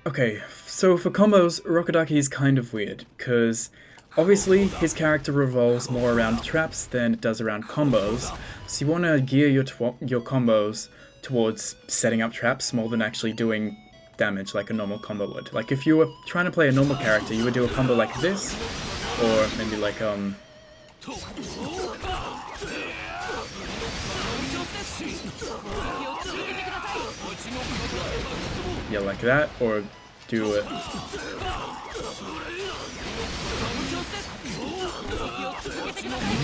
Okay, so for combos, Urokodaki is kind of weird, because obviously his character revolves more around traps than it does around combos, so you want to gear your combos towards setting up traps more than actually doing damage like a normal combo would. Like if you were trying to play a normal character, you would do a combo like this, or maybe like yeah, like that, or do it.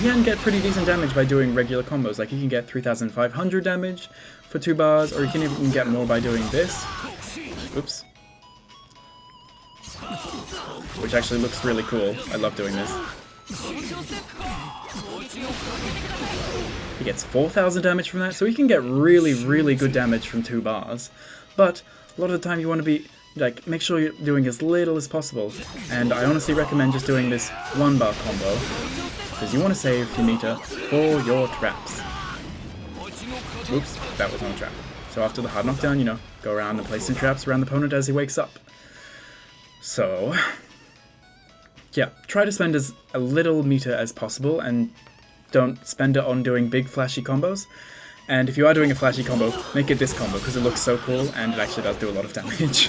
You can get pretty decent damage by doing regular combos. Like you can get 3,500 damage for 2 bars, or you can even get more by doing this. Oops. Which actually looks really cool. I love doing this. He gets 4,000 damage from that, so he can get really, really good damage from 2 bars. But a lot of the time you want to be, like, make sure you're doing as little as possible. And I honestly recommend just doing this 1 bar combo, because you want to save your meter for your traps. Oops, that was on a trap. So after the hard knockdown, you know, go around and place some traps around the opponent as he wakes up. So, yeah, try to spend as a little meter as possible, and don't spend it on doing big flashy combos. And if you are doing a flashy combo, make it this combo, because it looks so cool, and it actually does do a lot of damage.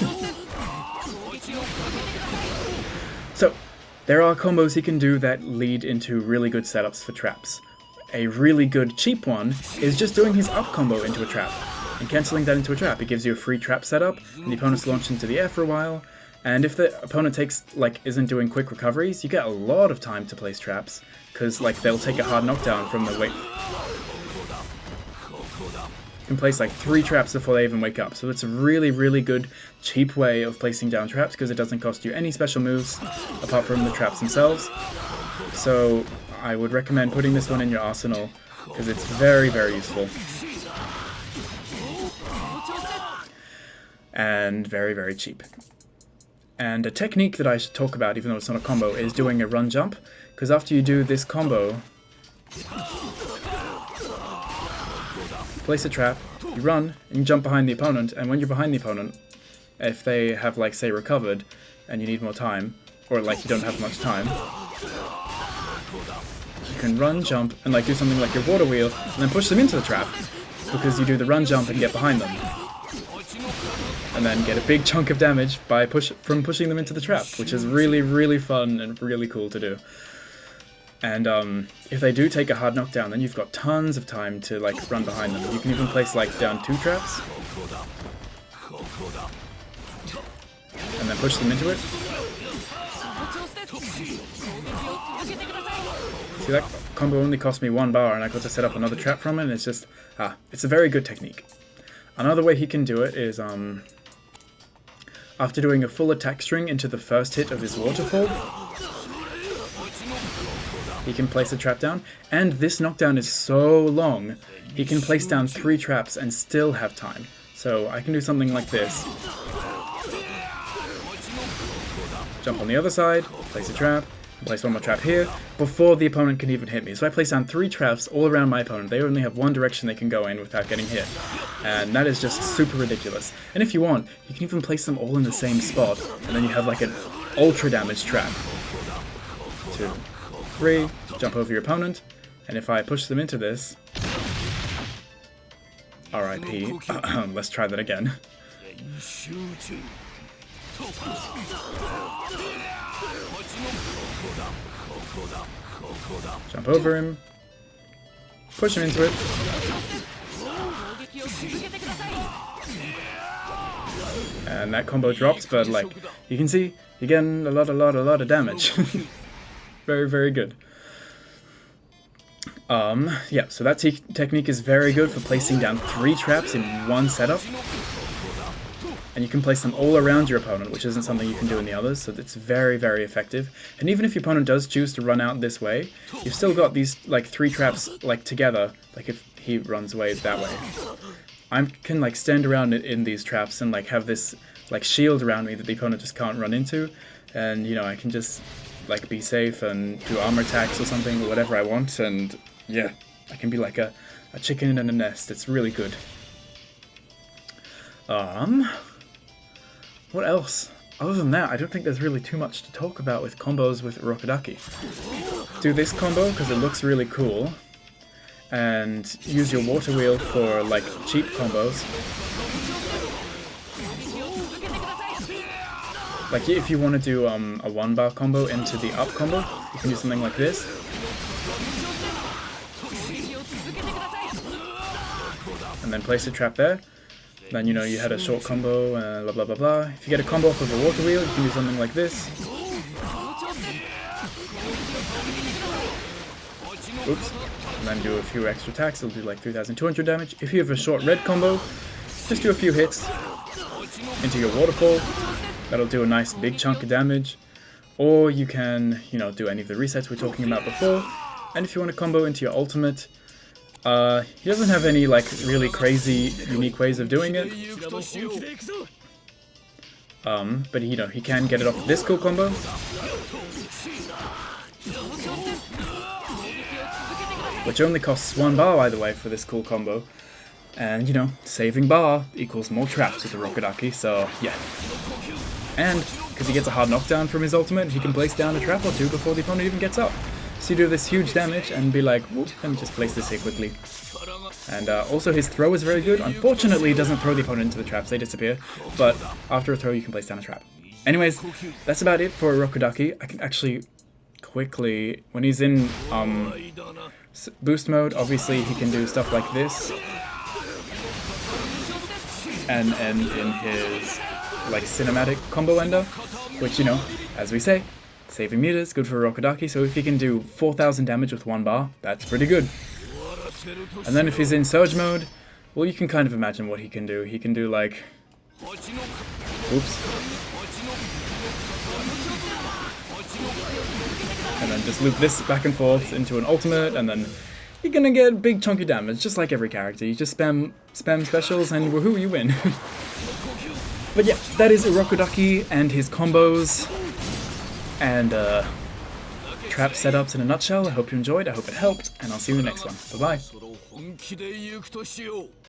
So, there are combos he can do that lead into really good setups for traps. A really good cheap one is just doing his up combo into a trap, and cancelling that into a trap. It gives you a free trap setup, and the opponent's launched into the air for a while, and if the opponent isn't doing quick recoveries, you get a lot of time to place traps, because they'll take a hard knockdown from the wake. You can place 3 traps before they even wake up, so it's a really, really good, cheap way of placing down traps, because it doesn't cost you any special moves, apart from the traps themselves. So I would recommend putting this one in your arsenal, because it's very, very useful. And very, very cheap. And a technique that I should talk about, even though it's not a combo, is doing a run jump, because after you do this combo, place a trap, you run, and you jump behind the opponent, and when you're behind the opponent, if they have, say, recovered, and you need more time, or, you don't have much time, you can run, jump, and, do something like your water wheel, and then push them into the trap, because you do the run, jump, and get behind them. And then get a big chunk of damage from pushing them into the trap, which is really, really fun and really cool to do. And if they do take a hard knockdown, then you've got tons of time to run behind them. You can even place down 2 traps, and then push them into it. See, that combo only cost me 1 bar, and I got to set up another trap from it, and it's just, it's a very good technique. Another way he can do it is, after doing a full attack string into the first hit of his waterfall, he can place a trap down, and this knockdown is so long, he can place down 3 traps and still have time. So I can do something like this. Jump on the other side, place a trap, place 1 more trap here, before the opponent can even hit me. So I place down 3 traps all around my opponent. They only have 1 direction they can go in without getting hit. And that is just super ridiculous. And if you want, you can even place them all in the same spot, and then you have an ultra damage trap. 2, 3, jump over your opponent, and if I push them into this, RIP, let's try that again. Jump over him, push him into it, and that combo drops, but you can see, you're getting a lot of damage. Very, very good. Yeah, so that technique is very good for placing down 3 traps in 1 setup. And you can place them all around your opponent, which isn't something you can do in the others, so it's very, very effective. And even if your opponent does choose to run out this way, you've still got these, 3 traps, together, if he runs away that way. I can, stand around in these traps and, have this, shield around me that the opponent just can't run into, and, I can just, be safe and do armor attacks or something, or whatever I want, and, yeah, I can be like a chicken in a nest. It's really good. what else? Other than that, I don't think there's really too much to talk about with combos with Urokodaki. Do this combo because it looks really cool, and use your water wheel for like cheap combos. Like if you want to do a 1-bar combo into the up combo, you can do something like this. And then place a trap there. Then, you know, you had a short combo, blah blah blah blah. If you get a combo off of a water wheel, you can do something like this. Oops. And then do a few extra attacks, it'll do like 3,200 damage. If you have a short red combo, just do a few hits into your waterfall. That'll do a nice big chunk of damage. Or you can, you know, do any of the resets we were talking about before. And if you want to combo into your ultimate, he doesn't have any like really crazy unique ways of doing it. But you know, he can get it off this cool combo. Which only costs 1 bar, by the way, for this cool combo. And, you know, saving bar equals more traps with the Urokodaki, so yeah. And, because he gets a hard knockdown from his ultimate, he can place down a trap or two before the opponent even gets up. So you do this huge damage and be like, whoop, let me just place this here quickly. And also his throw is very good. Unfortunately, he doesn't throw the opponent into the traps, they disappear. But after a throw, you can place down a trap. Anyways, that's about it for Urokodaki. I can actually quickly, when he's in boost mode, obviously he can do stuff like this. And in his like cinematic combo ender, which, you know, as we say, saving meters, good for Urokodaki, so if he can do 4,000 damage with 1 bar, that's pretty good. And then if he's in surge mode, well, you can kind of imagine what he can do. He can do like... Oops. And then just loop this back and forth into an ultimate, and then you're gonna get big chunky damage, just like every character. You just spam specials and woohoo, you win. But yeah, that is Urokodaki and his combos and trap setups in a nutshell. I hope you enjoyed, I hope it helped, and I'll see you in the next one. Bye bye.